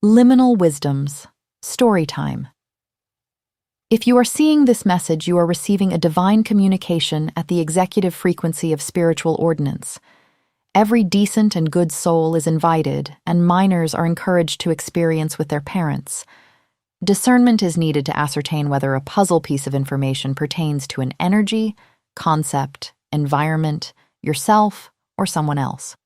Liminal Wisdoms. Story time. If you are seeing this message, you are receiving a divine communication at the executive frequency of spiritual ordinance. Every decent and good soul is invited, and minors are encouraged to experience with their parents. Discernment is needed to ascertain whether a puzzle piece of information pertains to an energy, concept, environment, yourself, or someone else.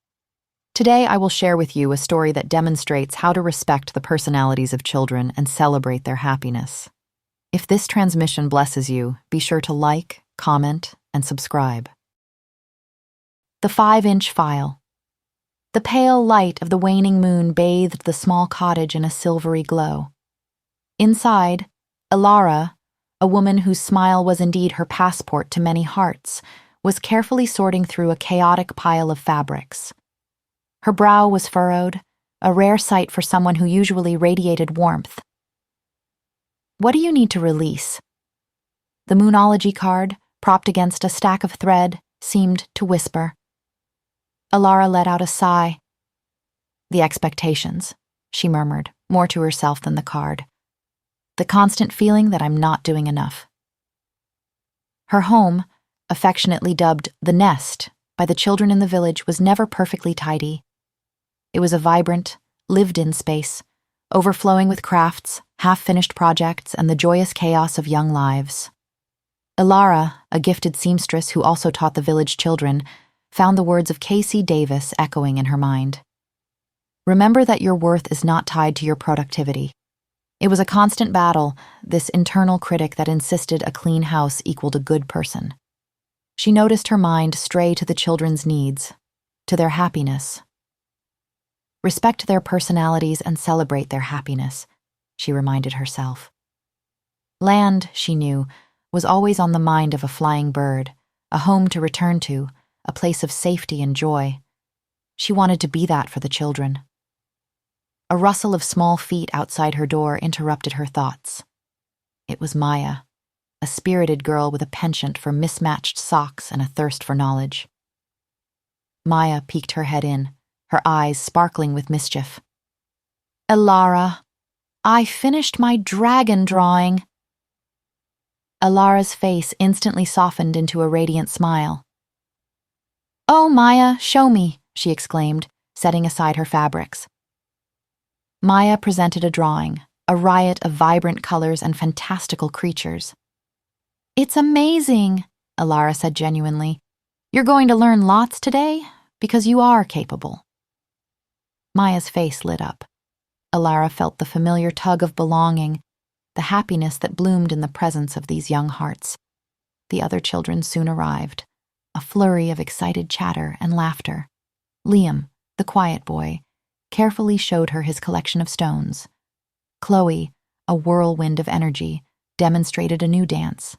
Today, I will share with you a story that demonstrates how to respect the personalities of children and celebrate their happiness. If this transmission blesses you, be sure to like, comment, and subscribe. The 5-inch file. The pale light of the waning moon bathed the small cottage in a silvery glow. Inside, Elara, a woman whose smile was indeed her passport to many hearts, was carefully sorting through a chaotic pile of fabrics. Her brow was furrowed, a rare sight for someone who usually radiated warmth. "What do you need to release?" The Moonology card, propped against a stack of thread, seemed to whisper. Elara let out a sigh. "The expectations," she murmured, more to herself than the card. "The constant feeling that I'm not doing enough." Her home, affectionately dubbed the nest by the children in the village, was never perfectly tidy. It was a vibrant, lived-in space, overflowing with crafts, half-finished projects, and the joyous chaos of young lives. Elara, a gifted seamstress who also taught the village children, found the words of Casey Davis echoing in her mind. "Remember that your worth is not tied to your productivity." It was a constant battle, this internal critic that insisted a clean house equaled a good person. She noticed her mind stray to the children's needs, to their happiness. Respect their personalities and celebrate their happiness, she reminded herself. Land, she knew, was always on the mind of a flying bird, a home to return to, a place of safety and joy. She wanted to be that for the children. A rustle of small feet outside her door interrupted her thoughts. It was Maya, a spirited girl with a penchant for mismatched socks and a thirst for knowledge. Maya peeked her head in, her eyes sparkling with mischief. "Elara, I finished my dragon drawing." Elara's face instantly softened into a radiant smile. "Oh, Maya, show me," she exclaimed, setting aside her fabrics. Maya presented a drawing, a riot of vibrant colors and fantastical creatures. "It's amazing," Elara said genuinely. "You're going to learn lots today, because you are capable." Maya's face lit up. Elara felt the familiar tug of belonging, the happiness that bloomed in the presence of these young hearts. The other children soon arrived, a flurry of excited chatter and laughter. Liam, the quiet boy, carefully showed her his collection of stones. Chloe, a whirlwind of energy, demonstrated a new dance.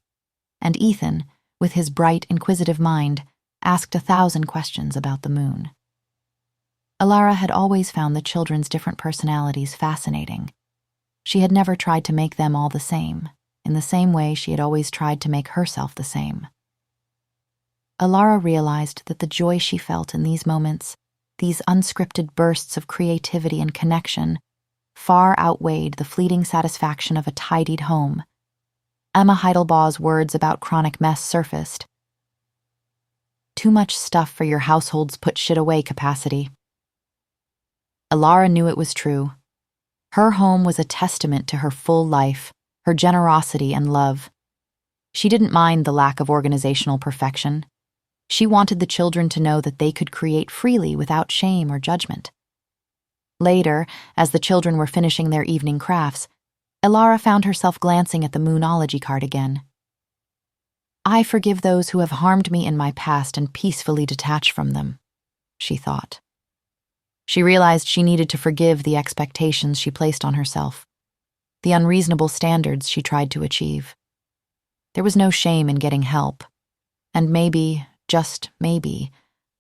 And Ethan, with his bright, inquisitive mind, asked 1,000 questions about the moon. Elara had always found the children's different personalities fascinating. She had never tried to make them all the same, in the same way she had always tried to make herself the same. Elara realized that the joy she felt in these moments, these unscripted bursts of creativity and connection, far outweighed the fleeting satisfaction of a tidied home. Emma Heidelbaugh's words about chronic mess surfaced. "Too much stuff for your household's put-shit-away capacity." Elara knew it was true. Her home was a testament to her full life, her generosity and love. She didn't mind the lack of organizational perfection. She wanted the children to know that they could create freely without shame or judgment. Later, as the children were finishing their evening crafts, Elara found herself glancing at the Moonology card again. "I forgive those who have harmed me in my past and peacefully detach from them," she thought. She realized she needed to forgive the expectations she placed on herself, the unreasonable standards she tried to achieve. There was no shame in getting help, and maybe, just maybe,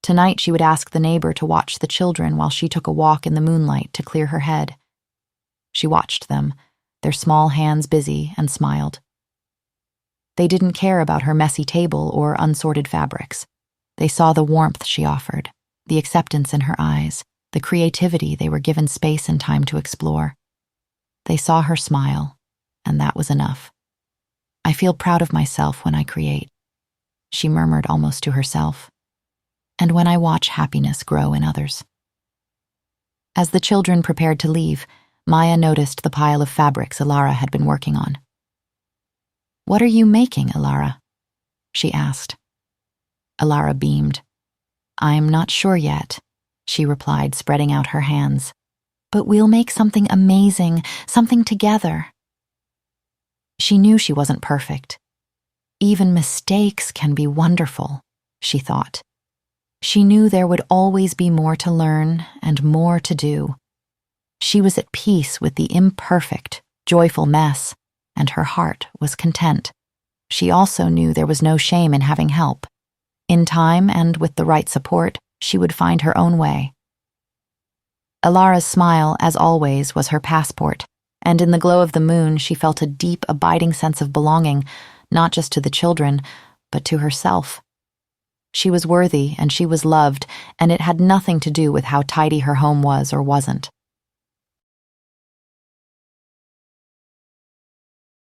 tonight she would ask the neighbor to watch the children while she took a walk in the moonlight to clear her head. She watched them, their small hands busy, and smiled. They didn't care about her messy table or unsorted fabrics. They saw the warmth she offered, the acceptance in her eyes, the creativity they were given space and time to explore. They saw her smile, and that was enough. "I feel proud of myself when I create," she murmured almost to herself, "and when I watch happiness grow in others." As the children prepared to leave, Maya noticed the pile of fabrics Alara had been working on. "What are you making, Alara?" she asked. Alara beamed. "I'm not sure yet," she replied, spreading out her hands. "But we'll make something amazing, something together." She knew she wasn't perfect. Even mistakes can be wonderful, she thought. She knew there would always be more to learn and more to do. She was at peace with the imperfect, joyful mess, and her heart was content. She also knew there was no shame in having help. In time and with the right support, she would find her own way. Alara's smile, as always, was her passport, and in the glow of the moon she felt a deep, abiding sense of belonging, not just to the children, but to herself. She was worthy and she was loved, and it had nothing to do with how tidy her home was or wasn't.